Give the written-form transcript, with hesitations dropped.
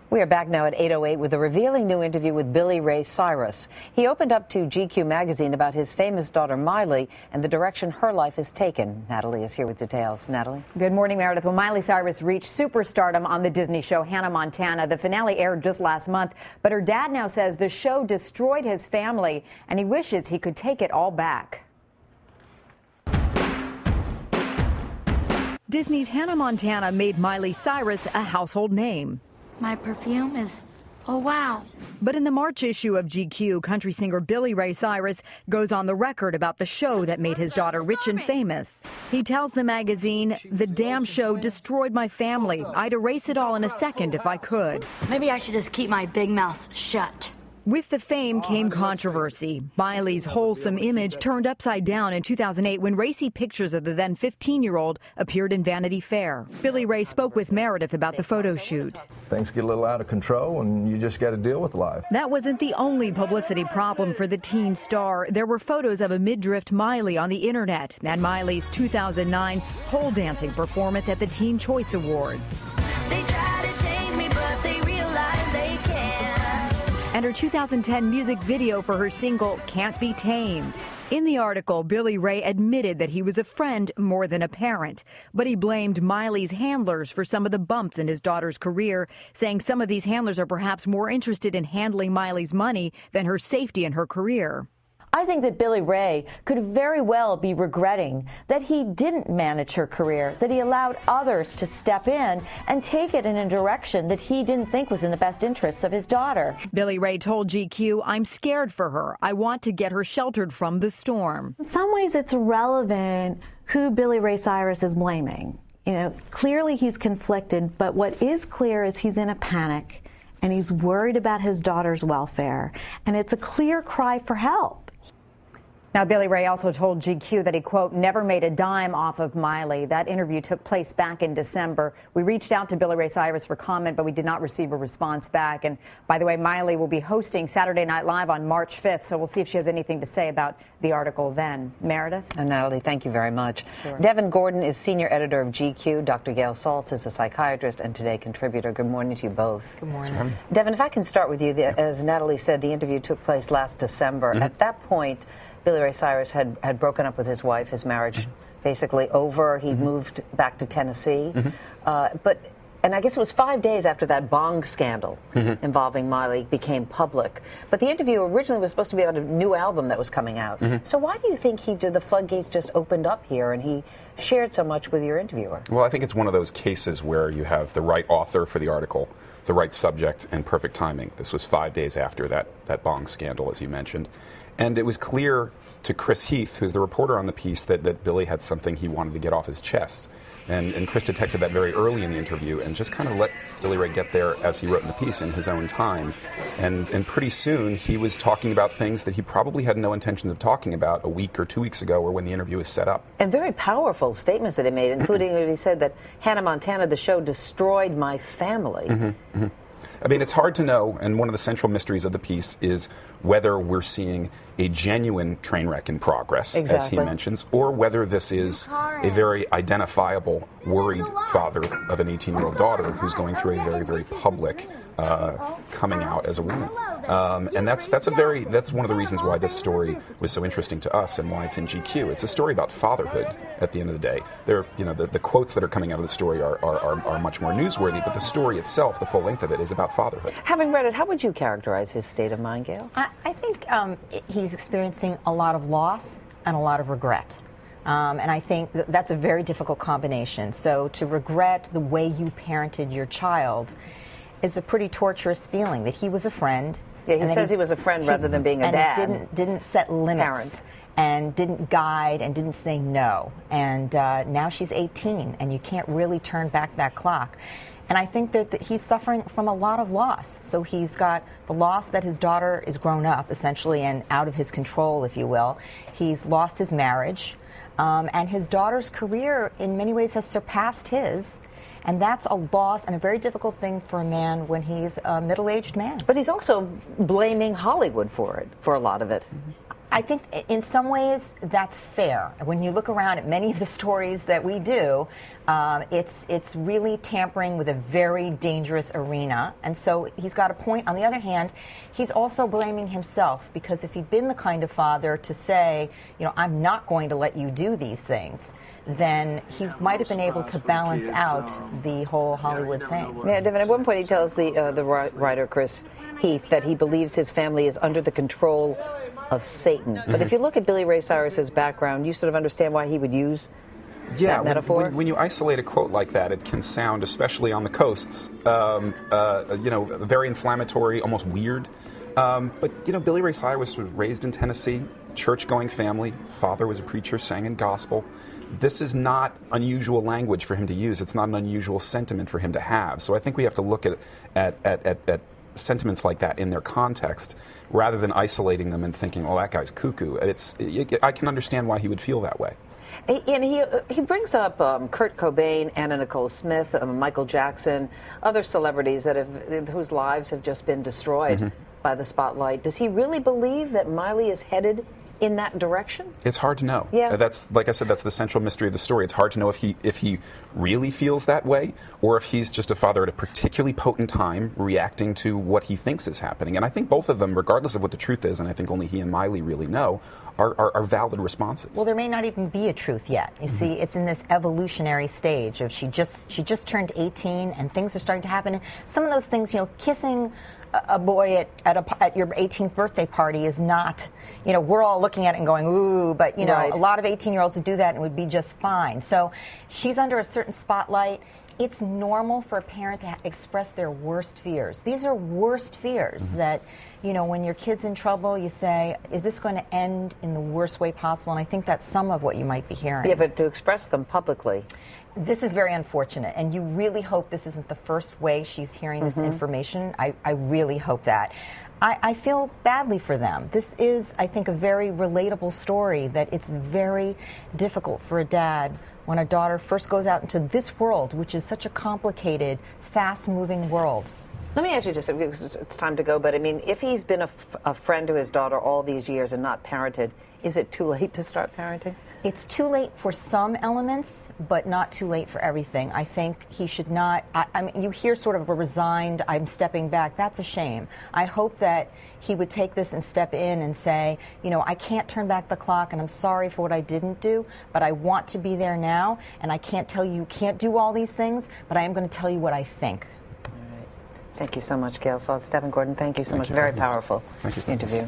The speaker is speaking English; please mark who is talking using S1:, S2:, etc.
S1: We are back now at 8:08 with a revealing new interview with Billy Ray Cyrus. He opened up to GQ magazine about his famous daughter Miley and the direction her life has taken. Natalie is here with details. Natalie?
S2: Good morning, Meredith. Well, Miley Cyrus reached superstardom on the Disney show Hannah Montana. The finale aired just last month, but her dad now says the show destroyed his family and he wishes he could take it all back. Disney's Hannah Montana made Miley Cyrus a household name.
S3: My perfume is, oh wow.
S2: But in the March issue of GQ, country singer Billy Ray Cyrus goes on the record about the show that made his daughter rich and famous. He tells the magazine, "The damn show destroyed my family. I'd erase it all in a second if I could."
S3: Maybe I should just keep my big mouth shut.
S2: With the fame came controversy. Miley's wholesome image turned upside down in 2008 when racy pictures of the then 15-year-old appeared in Vanity Fair. Billy Ray spoke with Meredith about the photo shoot.
S4: Things get a little out of control and you just got to deal with life.
S2: That wasn't the only publicity problem for the teen star. There were photos of a midriff Miley on the internet and Miley's 2009 pole dancing performance at the Teen Choice Awards.
S3: They try to take me, but they realize they can't.
S2: And her 2010 music video for her single, Can't Be Tamed. In the article, Billy Ray admitted that he was a friend more than a parent, but he blamed Miley's handlers for some of the bumps in his daughter's career, saying some of these handlers are perhaps more interested in handling Miley's money than her safety in her career.
S5: I think that Billy Ray could very well be regretting that he didn't manage her career, that he allowed others to step in and take it in a direction that he didn't think was in the best interests of his daughter.
S2: Billy Ray told GQ, "I'm scared for her. I want to get her sheltered from the storm."
S5: In some ways, it's irrelevant who Billy Ray Cyrus is blaming. You know, clearly he's conflicted, but what is clear is he's in a panic and he's worried about his daughter's welfare, and it's a clear cry for help.
S2: Now, Billy Ray also told GQ that he, quote, never made a dime off of Miley. That interview took place back in December. We reached out to Billy Ray Cyrus for comment, but we did not receive a response back. And by the way, Miley will be hosting Saturday Night Live on March 5th, so we'll see if she has anything to say about the article then. Meredith?
S1: And Natalie, thank you very much.
S2: Sure.
S1: Devin Gordon is senior editor of GQ. Dr. Gail Saltz is a psychiatrist and Today contributor. Good morning to you both.
S2: Good morning.
S1: Devin, if I can start with you, as Natalie said, the interview took place last December. At that point, Billy Ray Cyrus had broken up with his wife, his marriage basically over. He moved back to Tennessee. And I guess it was 5 days after that bong scandal involving Miley became public. But the interview originally was supposed to be about a new album that was coming out. So why do you think the floodgates just opened up here and he shared so much with your interviewer?
S6: Well, I think it's one of those cases where you have the right author for the article, the right subject, and perfect timing. This was 5 days after that bong scandal, as you mentioned. And it was clear to Chris Heath, who's the reporter on the piece, that Billy had something he wanted to get off his chest. And Chris detected that very early in the interview and just kind of let Billy Ray get there, as he wrote in the piece, in his own time. And pretty soon he was talking about things that he probably had no intentions of talking about a week or 2 weeks ago or when the interview was set up.
S1: And very powerful statements that he made, including when he said that Hannah Montana, the show, destroyed my family.
S6: I mean, it's hard to know, and one of the central mysteries of the piece is whether we're seeing a genuine train wreck in progress, as he mentions, or whether this is a very identifiable, worried father of an 18-year-old daughter who's going through a very, very public coming out as a woman. And that's one of the reasons why this story was so interesting to us and why it's in GQ. It's a story about fatherhood at the end of the day. The quotes that are coming out of the story are much more newsworthy, but the story itself, the full length of it, is about fatherhood.
S1: Having read it, how would you characterize his state of mind, Gail?
S7: I think he's experiencing a lot of loss and a lot of regret. And I think that's a very difficult combination. So to regret the way you parented your child is a pretty torturous feeling, that he was a friend.
S1: Yeah, he says he was a friend rather than being a dad.
S7: And didn't set limits.
S1: Parent.
S7: And didn't guide and didn't say no. And now she's 18, and you can't really turn back that clock. And I think that he's suffering from a lot of loss. So he's got the loss that his daughter is grown up, essentially, and out of his control, if you will. He's lost his marriage. And his daughter's career, in many ways, has surpassed his. And that's a loss and a very difficult thing for a man when he's a middle-aged man.
S1: But he's also blaming Hollywood for it, for a lot of it.
S7: I think in some ways that's fair. When you look around at many of the stories that we do, it's really tampering with a very dangerous arena. And so he's got a point. On the other hand, he's also blaming himself, because if he'd been the kind of father to say, I'm not going to let you do these things, then he might have been able to balance out the whole Hollywood thing.
S1: Yeah, Devin, at one point he tells the writer, Chris Heath, that he believes his family is under the control of Satan. But if you look at Billy Ray Cyrus's background, you sort of understand why he would use that metaphor?
S6: When you isolate a quote like that, it can sound, especially on the coasts, very inflammatory, almost weird. But Billy Ray Cyrus was raised in Tennessee, church-going family. Father was a preacher, sang in gospel. This is not unusual language for him to use. It's not an unusual sentiment for him to have. So I think we have to look at sentiments like that in their context, rather than isolating them and thinking, "Oh, that guy's cuckoo." I can understand why he would feel that way.
S1: And he brings up Kurt Cobain, Anna Nicole Smith, Michael Jackson, other celebrities whose lives have just been destroyed by the spotlight. Does he really believe that Miley is headed in that direction?
S6: It's hard to know.
S1: Yeah.
S6: That's, like I said, that's the central mystery of the story. It's hard to know if he really feels that way, or if he's just a father at a particularly potent time reacting to what he thinks is happening. And I think both of them, regardless of what the truth is, and I think only he and Miley really know, are valid responses.
S7: Well, there may not even be a truth yet. You see, it's in this evolutionary stage of she just turned 18 and things are starting to happen. And some of those things, kissing a boy at your 18th birthday party is not, we're all looking at it and going, ooh, but,
S1: Right.
S7: A lot of 18-year-olds would do that and would be just fine. So she's under a certain spotlight. It's normal for a parent to express their worst fears. These are worst fears that, when your kid's in trouble, you say, is this going to end in the worst way possible? And I think that's some of what you might be hearing.
S1: Yeah, but to express them publicly.
S7: This is very unfortunate, and you really hope this isn't the first way she's hearing this information. I really hope that. I feel badly for them. This is, I think, a very relatable story, that it's very difficult for a dad when a daughter first goes out into this world, which is such a complicated, fast-moving world.
S1: Let me ask you just, it's time to go, but I mean, if he's been a friend to his daughter all these years and not parented, is it too late to start parenting?
S7: It's too late for some elements, but not too late for everything. I think he should not, I mean, you hear sort of a resigned, I'm stepping back. That's a shame. I hope that he would take this and step in and say, I can't turn back the clock, and I'm sorry for what I didn't do, but I want to be there now, and I can't tell you can't do all these things, but I am going to tell you what I think.
S1: All right. Thank you so much, Gail. So, Stephen Gordon, thank you so much. Very powerful interview.